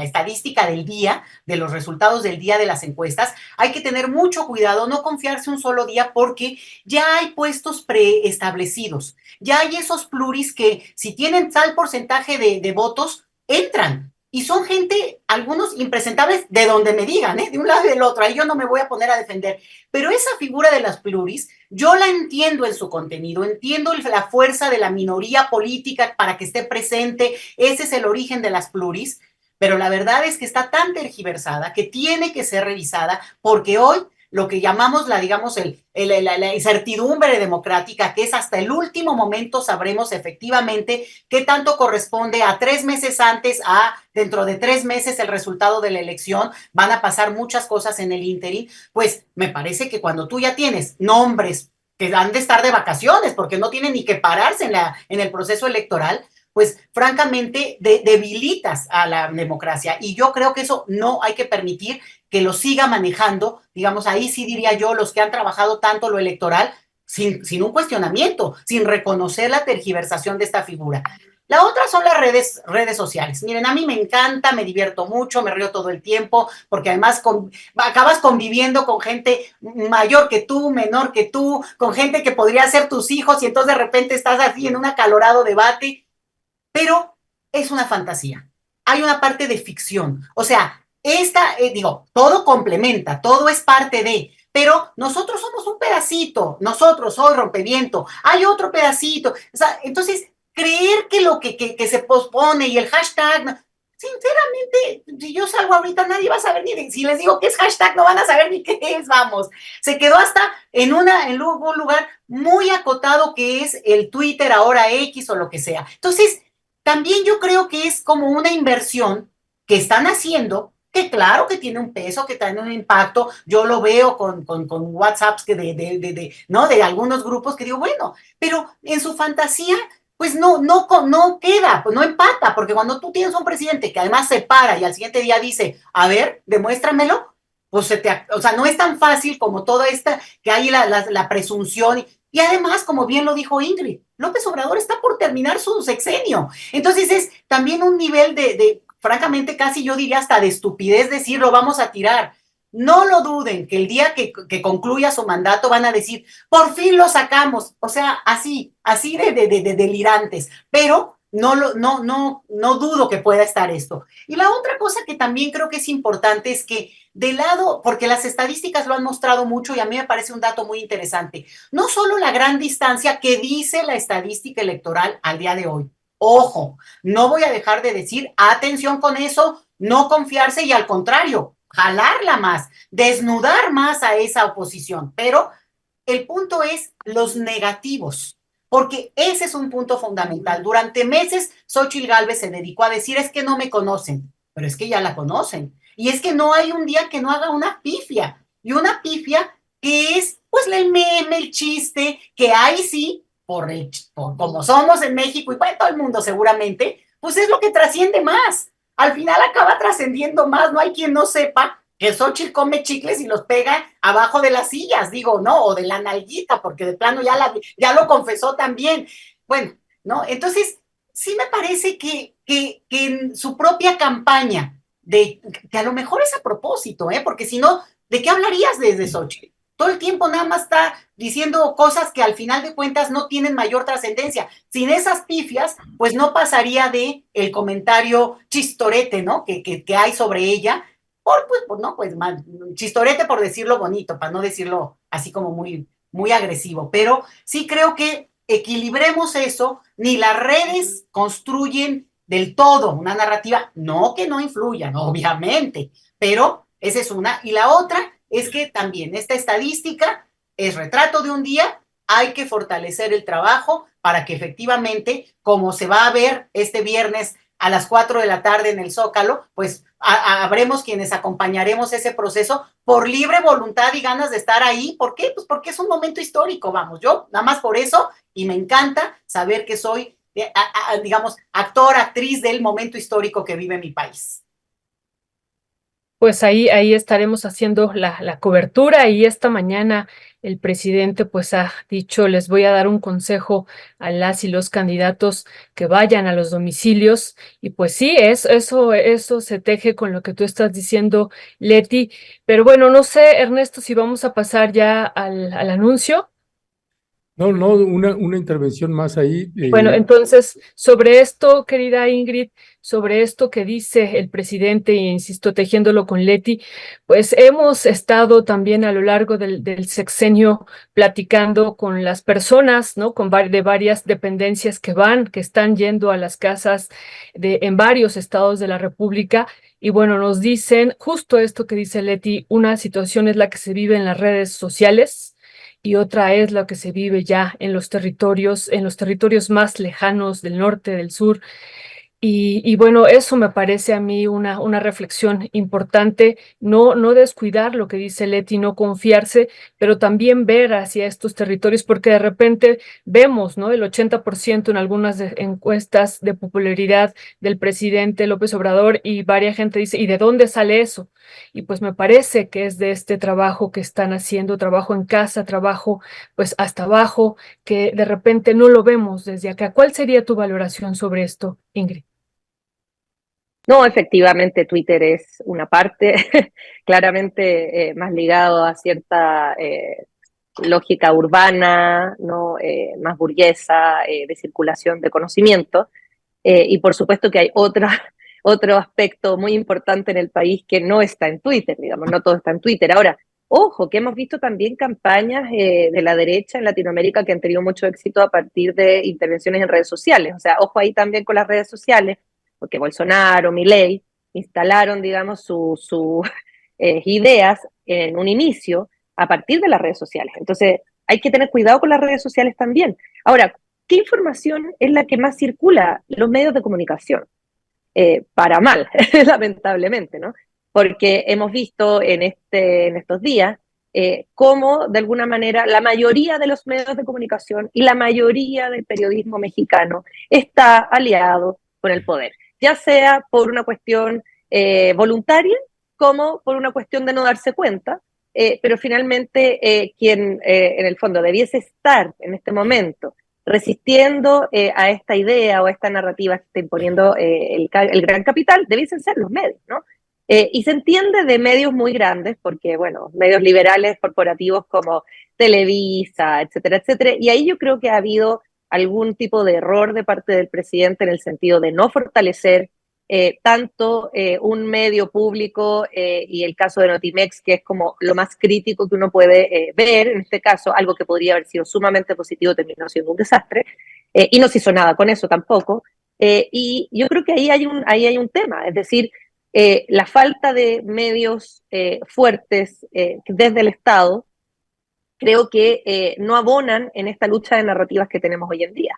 estadística del día, de los resultados del día de las encuestas, hay que tener mucho cuidado, no confiarse un solo día porque ya hay puestos preestablecidos, ya hay esos pluris que si tienen tal porcentaje de votos, entran. Y son gente, algunos impresentables, de donde me digan, de un lado y del otro, ahí yo no me voy a poner a defender. Pero esa figura de las pluris, yo la entiendo en su contenido, entiendo la fuerza de la minoría política para que esté presente, ese es el origen de las pluris, pero la verdad es que está tan tergiversada que tiene que ser revisada, porque hoy lo que llamamos digamos, la incertidumbre democrática, que es hasta el último momento sabremos efectivamente qué tanto corresponde a 3 meses antes, a dentro de 3 meses el resultado de la elección, van a pasar muchas cosas en el ínterin. Pues me parece que cuando tú ya tienes nombres que han de estar de vacaciones porque no tienen ni que pararse en el proceso electoral, pues francamente debilitas a la democracia, y yo creo que eso no hay que permitir que lo siga manejando, digamos, ahí sí diría yo, los que han trabajado tanto lo electoral, sin un cuestionamiento, sin reconocer la tergiversación de esta figura. La otra son las redes sociales. Miren, a mí me encanta, me divierto mucho, me río todo el tiempo, porque además acabas conviviendo con gente mayor que tú, menor que tú, con gente que podría ser tus hijos, y entonces de repente estás así en un acalorado debate, pero es una fantasía. Hay una parte de ficción. O sea, todo complementa, todo es parte de, pero nosotros somos un pedacito, nosotros soy Rompeviento, hay otro pedacito. O sea, entonces, creer que lo que se pospone y el hashtag, sinceramente, si yo salgo ahorita, nadie va a saber si les digo que es hashtag, no van a saber ni qué es, vamos. Se quedó hasta en un lugar muy acotado que es el Twitter, ahora X o lo que sea. Entonces, también yo creo que es como una inversión que están haciendo, que claro que tiene un peso, que tiene un impacto. Yo lo veo con WhatsApps ¿no? De algunos grupos que digo, bueno, pero en su fantasía, pues no queda, pues no empata, porque cuando tú tienes un presidente que además se para y al siguiente día dice, a ver, demuéstramelo, pues o sea, no es tan fácil como toda esta, que hay la presunción. Y además, como bien lo dijo Ingrid, López Obrador está por terminar su sexenio. Entonces es también un nivel francamente, casi yo diría hasta de estupidez decir lo vamos a tirar. No lo duden, que el día que concluya su mandato van a decir, por fin lo sacamos. O sea, así de delirantes. Pero no dudo que pueda estar esto. Y la otra cosa que también creo que es importante es que de lado, porque las estadísticas lo han mostrado mucho y a mí me parece un dato muy interesante, no solo la gran distancia que dice la estadística electoral al día de hoy. Ojo, no voy a dejar de decir, atención con eso, no confiarse y al contrario, jalarla más, desnudar más a esa oposición. Pero el punto es los negativos, porque ese es un punto fundamental. Durante meses, Xóchitl Gálvez se dedicó a decir, es que no me conocen. pero es que ya la conocen. Y es que no hay un día que no haga una pifia. Y una pifia que es, pues, el meme, el chiste, que ahí sí, por como somos en México y para todo el mundo seguramente, pues es lo que trasciende más. Al final acaba trascendiendo más. No hay quien no sepa que Xochitl come chicles y los pega abajo de las sillas, digo, ¿no? O de la nalguita, porque de plano ya lo confesó también. Bueno, ¿no? Entonces, sí me parece que en su propia campaña, que a lo mejor es a propósito, porque si no, ¿de qué hablarías desde Xochitl? Todo el tiempo nada más está diciendo cosas que al final de cuentas no tienen mayor trascendencia. Sin esas pifias, pues no pasaría de el comentario chistorete, ¿no? Que hay sobre ella. Pues chistorete por decirlo bonito, para no decirlo así como muy, muy agresivo. Pero sí creo que equilibremos eso, ni las redes construyen del todo una narrativa, no que no influyan, obviamente, pero esa es una. Y la otra es que también esta estadística es retrato de un día, hay que fortalecer el trabajo para que efectivamente, como se va a ver este viernes a las 4 de la tarde en el Zócalo, pues habremos quienes acompañaremos ese proceso por libre voluntad y ganas de estar ahí. ¿Por qué? Pues porque es un momento histórico, vamos, yo nada más por eso, y me encanta saber que soy, digamos, actor, actriz del momento histórico que vive mi país. Pues ahí estaremos haciendo la cobertura y esta mañana el presidente pues ha dicho, les voy a dar un consejo a las y los candidatos que vayan a los domicilios y pues sí, eso se teje con lo que tú estás diciendo, Leti, pero bueno, no sé, Ernesto, si vamos a pasar ya al anuncio. No, una intervención más ahí. Bueno, entonces, sobre esto, querida Ingrid, sobre esto que dice el presidente, e insisto, tejiéndolo con Leti, pues hemos estado también a lo largo del sexenio platicando con las personas, ¿no? De varias dependencias que están yendo a las casas en varios estados de la República. Y bueno, nos dicen justo esto que dice Leti, una situación es la que se vive en las redes sociales y otra es lo que se vive ya en los territorios más lejanos del norte, del sur. Y bueno, eso me parece a mí una reflexión importante, no descuidar lo que dice Leti, no confiarse, pero también ver hacia estos territorios, porque de repente vemos, ¿no? El 80% en algunas encuestas de popularidad del presidente López Obrador y varias gente dice, ¿y de dónde sale eso? Y pues me parece que es de este trabajo que están haciendo, trabajo en casa, trabajo pues hasta abajo, que de repente no lo vemos desde acá. ¿Cuál sería tu valoración sobre esto, Ingrid? No, efectivamente, Twitter es una parte claramente más ligado a cierta lógica urbana, ¿no? Más burguesa, de circulación de conocimiento. Y por supuesto que hay otro aspecto muy importante en el país que no está en Twitter, digamos, no todo está en Twitter. Ahora, ojo, que hemos visto también campañas de la derecha en Latinoamérica que han tenido mucho éxito a partir de intervenciones en redes sociales. O sea, ojo ahí también con las redes sociales, porque Bolsonaro, Milei, instalaron, digamos, sus ideas en un inicio a partir de las redes sociales. Entonces, hay que tener cuidado con las redes sociales también. Ahora, ¿qué información es la que más circula? Los medios de comunicación. Para mal, lamentablemente, ¿no? Porque hemos visto en estos días cómo, de alguna manera, la mayoría de los medios de comunicación y la mayoría del periodismo mexicano está aliado con el poder, ya sea por una cuestión voluntaria como por una cuestión de no darse cuenta, pero finalmente quien en el fondo debiese estar en este momento resistiendo a esta idea o a esta narrativa que está imponiendo el gran capital, debiesen ser los medios, ¿no? Y se entiende de medios muy grandes, porque, bueno, medios liberales corporativos como Televisa, etcétera, etcétera, y ahí yo creo que ha habido algún tipo de error de parte del presidente en el sentido de no fortalecer tanto un medio público y el caso de Notimex, que es como lo más crítico que uno puede ver, en este caso, algo que podría haber sido sumamente positivo terminó siendo un desastre, y no se hizo nada con eso tampoco. Y yo creo que ahí hay un tema, es decir, la falta de medios fuertes desde el Estado, creo que no abonan en esta lucha de narrativas que tenemos hoy en día.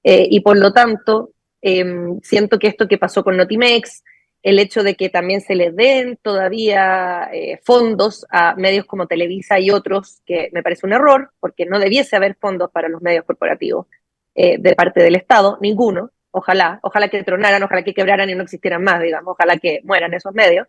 Y por lo tanto, siento que esto que pasó con Notimex, el hecho de que también se le den todavía fondos a medios como Televisa y otros, que me parece un error, porque no debiese haber fondos para los medios corporativos de parte del Estado, ninguno. Ojalá que tronaran, ojalá que quebraran y no existieran más, digamos, ojalá que mueran esos medios.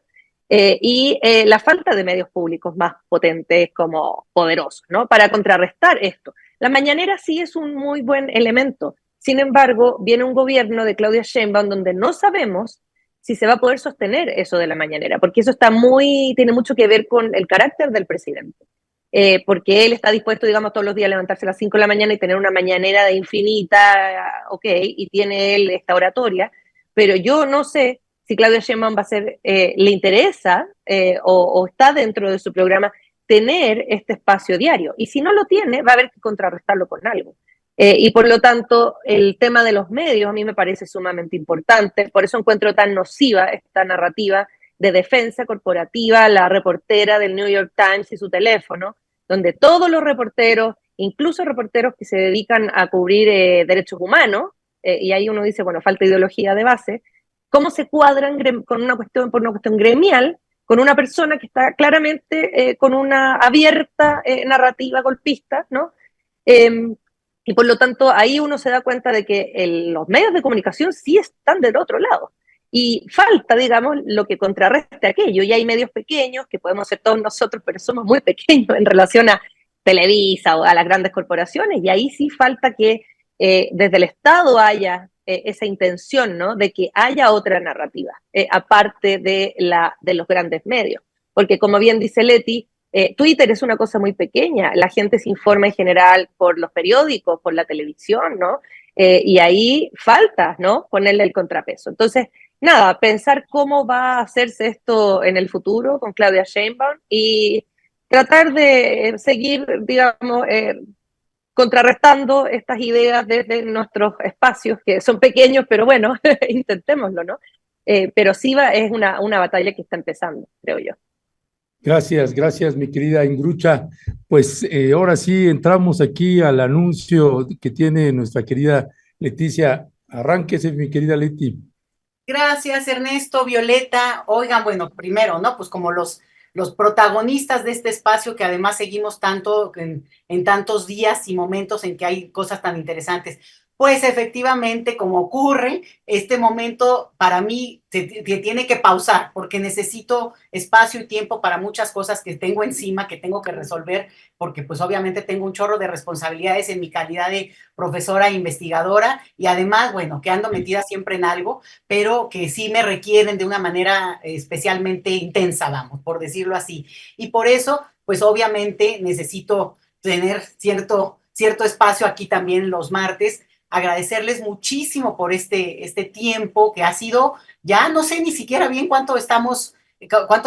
La falta de medios públicos más potentes como poderosos, ¿no? Para contrarrestar esto. La mañanera sí es un muy buen elemento. Sin embargo, viene un gobierno de Claudia Sheinbaum donde no sabemos si se va a poder sostener eso de la mañanera, porque eso tiene mucho que ver con el carácter del presidente. Porque él está dispuesto, digamos, todos los días a levantarse a las 5 de la mañana y tener una mañanera de infinita, ok, y tiene él esta oratoria, pero yo no sé si Claudia Sheinbaum va a ser, le interesa o está dentro de su programa tener este espacio diario, y si no lo tiene, va a haber que contrarrestarlo con algo. Y por lo tanto, el tema de los medios a mí me parece sumamente importante, por eso encuentro tan nociva esta narrativa de defensa corporativa, la reportera del New York Times y su teléfono, donde todos los reporteros, incluso reporteros que se dedican a cubrir derechos humanos, y ahí uno dice, bueno, falta ideología de base, cómo se cuadran con por una cuestión gremial, con una persona que está claramente con una abierta narrativa golpista, ¿no? Y por lo tanto, ahí uno se da cuenta de que los medios de comunicación sí están del otro lado. Y falta, digamos, lo que contrarreste aquello. Y hay medios pequeños, que podemos ser todos nosotros, pero somos muy pequeños en relación a Televisa o a las grandes corporaciones. Y ahí sí falta que desde el Estado haya esa intención, ¿no? De que haya otra narrativa, aparte de los grandes medios. Porque como bien dice Leti, Twitter es una cosa muy pequeña, la gente se informa en general por los periódicos, por la televisión, ¿no? Y ahí falta, ¿no? Ponerle el contrapeso. Entonces, nada, pensar cómo va a hacerse esto en el futuro con Claudia Sheinbaum y tratar de seguir, digamos, contrarrestando estas ideas desde nuestros espacios, que son pequeños, pero bueno, intentémoslo, ¿no? Pero sí es una batalla que está empezando, creo yo. Gracias, mi querida Ingrucha. Pues ahora sí entramos aquí al anuncio que tiene nuestra querida Leticia. Arránquese, mi querida Leti. Gracias, Ernesto, Violeta. Oigan, bueno, primero, ¿no? Pues como los protagonistas de este espacio que además seguimos tanto en tantos días y momentos en que hay cosas tan interesantes. Pues efectivamente, como ocurre, este momento para mí se tiene que pausar porque necesito espacio y tiempo para muchas cosas que tengo encima, que tengo que resolver, porque pues obviamente tengo un chorro de responsabilidades en mi calidad de profesora e investigadora y además, bueno, que ando metida siempre en algo, pero que sí me requieren de una manera especialmente intensa, vamos, por decirlo así. Y por eso, pues obviamente necesito tener cierto espacio aquí también los martes. Agradecerles muchísimo por este tiempo que ha sido, ya no sé ni siquiera bien cuánto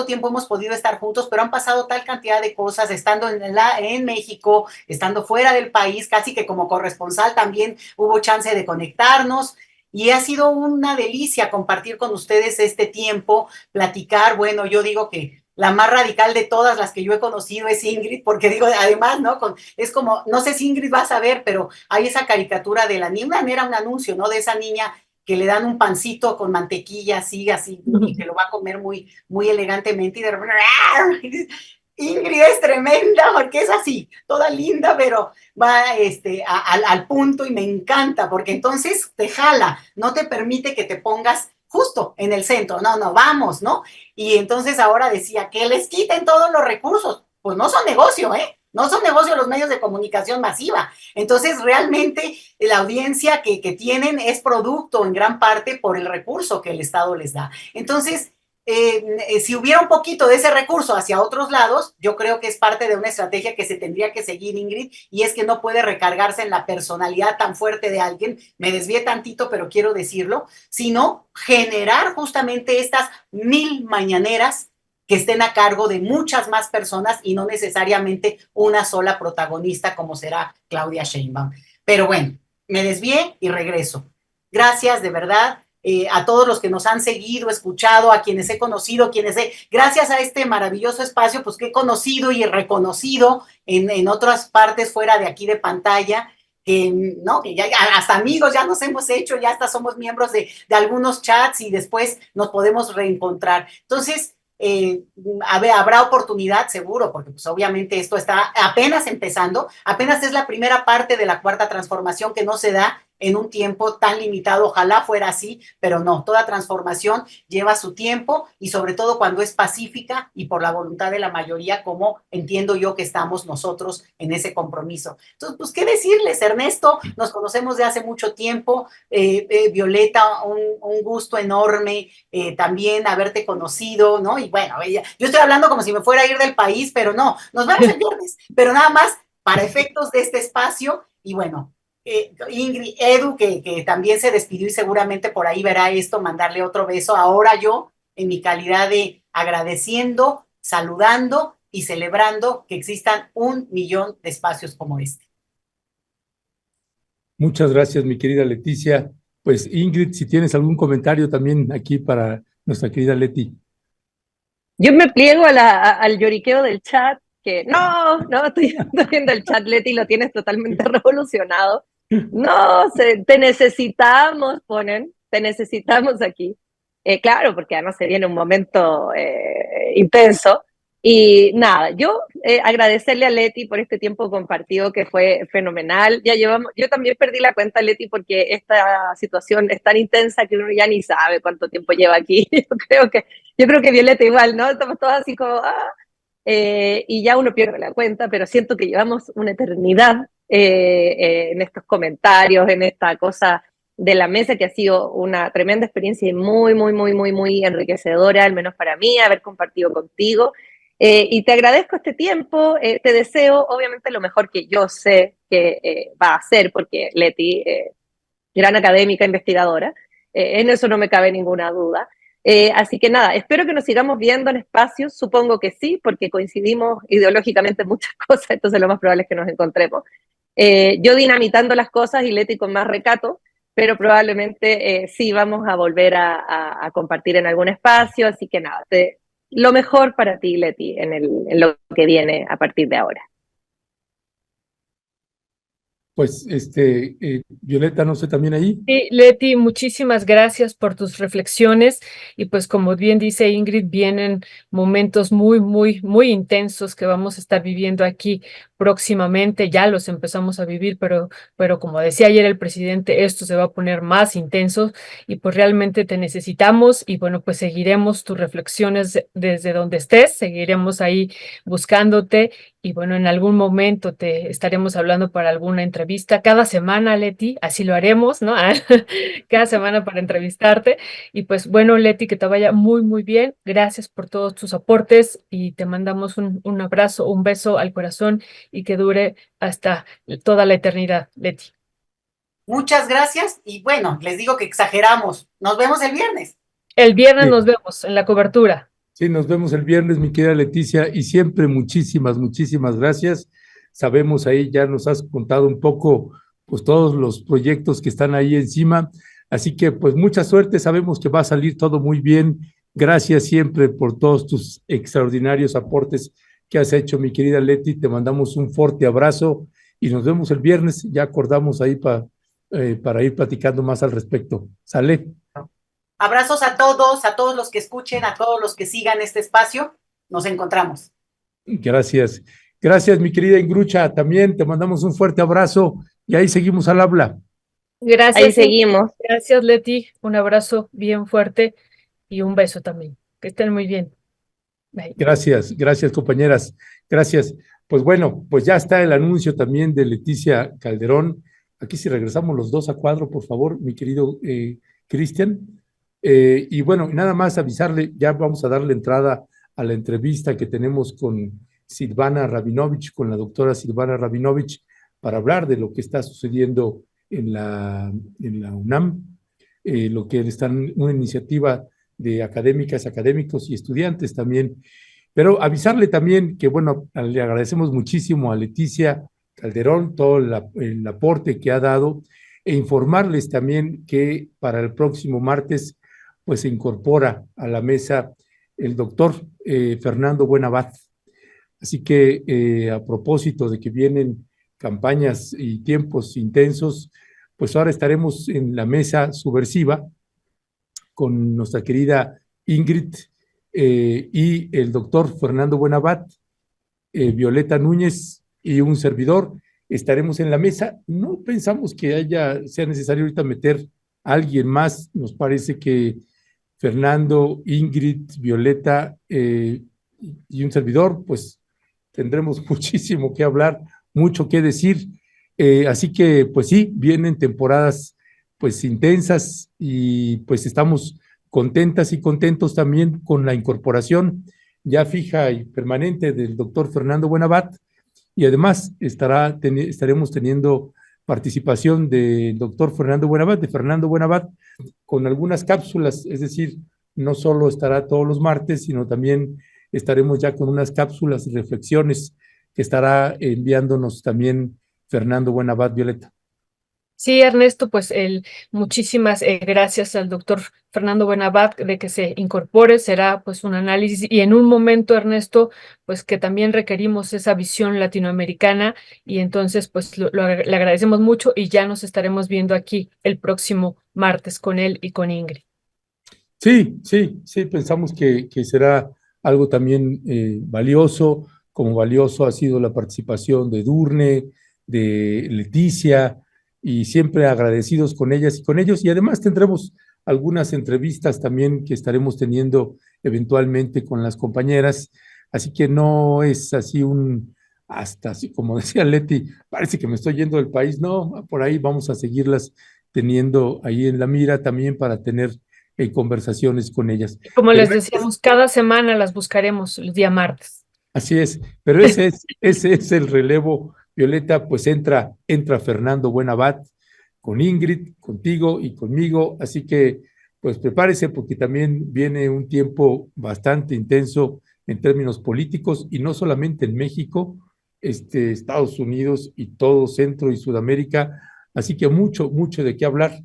tiempo hemos podido estar juntos, pero han pasado tal cantidad de cosas, estando en México, estando fuera del país, casi que como corresponsal también hubo chance de conectarnos. Y ha sido una delicia compartir con ustedes este tiempo, platicar. Bueno, yo digo que la más radical de todas las que yo he conocido es Ingrid, porque digo, además, ¿no? Es como, no sé si Ingrid va a saber, pero hay esa caricatura de la niña, era un anuncio, ¿no? De esa niña que le dan un pancito con mantequilla, así, y que lo va a comer muy, muy elegantemente, y de repente, Ingrid es tremenda, porque es así, toda linda, pero va al punto y me encanta, porque entonces te jala, no te permite que te pongas justo en el centro, no, vamos, ¿no? Y entonces ahora decía que les quiten todos los recursos, pues no son negocio, ¿eh? No son negocio los medios de comunicación masiva. Entonces, realmente la audiencia que tienen es producto en gran parte por el recurso que el Estado les da. Entonces, si hubiera un poquito de ese recurso hacia otros lados, yo creo que es parte de una estrategia que se tendría que seguir, Ingrid, y es que no puede recargarse en la personalidad tan fuerte de alguien, me desvié tantito, pero quiero decirlo, sino generar justamente estas 1000 mañaneras que estén a cargo de muchas más personas y no necesariamente una sola protagonista como será Claudia Sheinbaum. Pero bueno, me desvié y regreso. Gracias, de verdad. A todos los que nos han seguido, escuchado, a quienes he conocido, gracias a este maravilloso espacio, pues que he conocido y reconocido en otras partes fuera de aquí de pantalla, ¿no? Que ya hasta amigos ya nos hemos hecho, ya hasta somos miembros de algunos chats y después nos podemos reencontrar. Entonces, habrá oportunidad seguro, porque pues obviamente esto está apenas empezando, apenas es la primera parte de la cuarta transformación que no se da en un tiempo tan limitado. Ojalá fuera así, pero no, toda transformación lleva su tiempo y sobre todo cuando es pacífica y por la voluntad de la mayoría, como entiendo yo que estamos nosotros en ese compromiso. Entonces, pues, ¿qué decirles, Ernesto? Nos conocemos de hace mucho tiempo. Violeta, un gusto enorme también haberte conocido, ¿no? Y bueno, yo estoy hablando como si me fuera a ir del país, pero no, nos vemos el viernes, pero nada más para efectos de este espacio. Y bueno, Ingrid, Edu, que también se despidió y seguramente por ahí verá esto, mandarle otro beso. Ahora yo, en mi calidad de agradeciendo, saludando y celebrando que existan 1,000,000 de espacios como este. Muchas gracias, mi querida Leticia. Pues Ingrid, si tienes algún comentario también aquí para nuestra querida Leti. Yo me pliego al lloriqueo del chat, que no, estoy viendo el chat, Leti, lo tienes totalmente revolucionado. No, te necesitamos, te necesitamos aquí. Claro, porque además se viene un momento intenso. Y nada, yo agradecerle a Leti por este tiempo compartido que fue fenomenal. Yo también perdí la cuenta, Leti, porque esta situación es tan intensa que uno ya ni sabe cuánto tiempo lleva aquí. Yo creo que Violeta igual, ¿no? Estamos todos así como, y ya uno pierde la cuenta, pero siento que llevamos una eternidad en estos comentarios, en esta cosa de la mesa, que ha sido una tremenda experiencia y muy, muy, muy, muy, muy enriquecedora, al menos para mí, haber compartido contigo. Y te agradezco este tiempo, te deseo obviamente lo mejor, que yo sé que va a hacer, porque Leti, gran académica, investigadora, en eso no me cabe ninguna duda. Así que nada, espero que nos sigamos viendo en espacios, supongo que sí, porque coincidimos ideológicamente en muchas cosas, entonces lo más probable es que nos encontremos. Yo dinamitando las cosas y Leti con más recato, pero probablemente sí vamos a volver a compartir en algún espacio, así que nada, lo mejor para ti, Leti, en lo que viene a partir de ahora. Pues, Violeta, no sé, también ahí. Sí, Leti, muchísimas gracias por tus reflexiones y pues como bien dice Ingrid, vienen momentos muy, muy, muy intensos que vamos a estar viviendo aquí próximamente. Ya los empezamos a vivir, pero como decía ayer el presidente, esto se va a poner más intenso y pues realmente te necesitamos y bueno, pues seguiremos tus reflexiones desde donde estés, seguiremos ahí buscándote y bueno, en algún momento te estaremos hablando para alguna entrevista cada semana, Leti, así lo haremos, ¿no? Cada semana para entrevistarte. Y pues bueno, Leti, que te vaya muy, muy bien. Gracias por todos tus aportes y te mandamos un abrazo, un beso al corazón y que dure hasta toda la eternidad, Leti. Muchas gracias y bueno, les digo que exageramos. Nos vemos el viernes. El viernes Sí. nos vemos en la cobertura. Sí, nos vemos el viernes, mi querida Leticia, y siempre muchísimas, muchísimas gracias. Sabemos ahí, ya nos has contado un poco, pues todos los proyectos que están ahí encima, así que pues mucha suerte, sabemos que va a salir todo muy bien. Gracias siempre por todos tus extraordinarios aportes que has hecho, mi querida Leti, te mandamos un fuerte abrazo y nos vemos el viernes, ya acordamos ahí para ir platicando más al respecto. ¿Sale? Abrazos a todos los que escuchen, a todos los que sigan este espacio. Nos encontramos. Gracias. Gracias, mi querida Ingrucha. También te mandamos un fuerte abrazo y ahí seguimos al habla. Gracias. Ahí seguimos. Gracias, Leti. Un abrazo bien fuerte y un beso también. Que estén muy bien. Bye. Gracias, gracias, compañeras. Gracias. Pues bueno, pues ya está el anuncio también de Leticia Calderón. Aquí si regresamos los dos a cuadro, por favor, mi querido Cristian. Y bueno, nada más avisarle, ya vamos a darle entrada a la entrevista que tenemos con Silvana Rabinovich, con la doctora Silvana Rabinovich, para hablar de lo que está sucediendo en la UNAM, lo que están, una iniciativa de académicas, académicos y estudiantes también. Pero avisarle también que, bueno, le agradecemos muchísimo a Leticia Calderón todo el aporte que ha dado e informarles también que para el próximo martes pues se incorpora a la mesa el doctor Fernando Buenabad. Así que a propósito de que vienen campañas y tiempos intensos, pues ahora estaremos en la mesa subversiva con nuestra querida Ingrid y el doctor Fernando Buenabad, Violeta Núñez y un servidor. Estaremos en la mesa. No pensamos que sea necesario ahorita meter a alguien más. Nos parece que Fernando, Ingrid, Violeta y un servidor, pues tendremos muchísimo que hablar, mucho que decir. Así que, pues sí, vienen temporadas pues intensas y pues estamos contentas y contentos también con la incorporación ya fija y permanente del doctor Fernando Buenabad, y además estaremos teniendo participación del doctor Fernando Buenabad, de Fernando Buenabad, con algunas cápsulas, es decir, no solo estará todos los martes, sino también estaremos ya con unas cápsulas y reflexiones que estará enviándonos también Fernando Buenabad, Violeta. Sí, Ernesto, pues muchísimas gracias al doctor Fernando Buenabad de que se incorpore, será pues un análisis y en un momento, Ernesto, pues que también requerimos esa visión latinoamericana y entonces pues le agradecemos mucho y ya nos estaremos viendo aquí el próximo martes con él y con Ingrid. Sí, sí, sí, pensamos que será algo también valioso, como valioso ha sido la participación de Edurne, de Leticia, y siempre agradecidos con ellas y con ellos, y además tendremos algunas entrevistas también que estaremos teniendo eventualmente con las compañeras, así que no es así hasta así, como decía Leti, parece que me estoy yendo del país, no, por ahí vamos a seguirlas teniendo ahí en la mira también para tener conversaciones con ellas. Como Pero les decíamos, cada semana las buscaremos el día martes. así es, pero ese es el relevo, Violeta, pues entra Fernando Buenabad con Ingrid, contigo y conmigo, así que pues prepárese porque también viene un tiempo bastante intenso en términos políticos y no solamente en México, Estados Unidos y todo Centro y Sudamérica, así que mucho de qué hablar.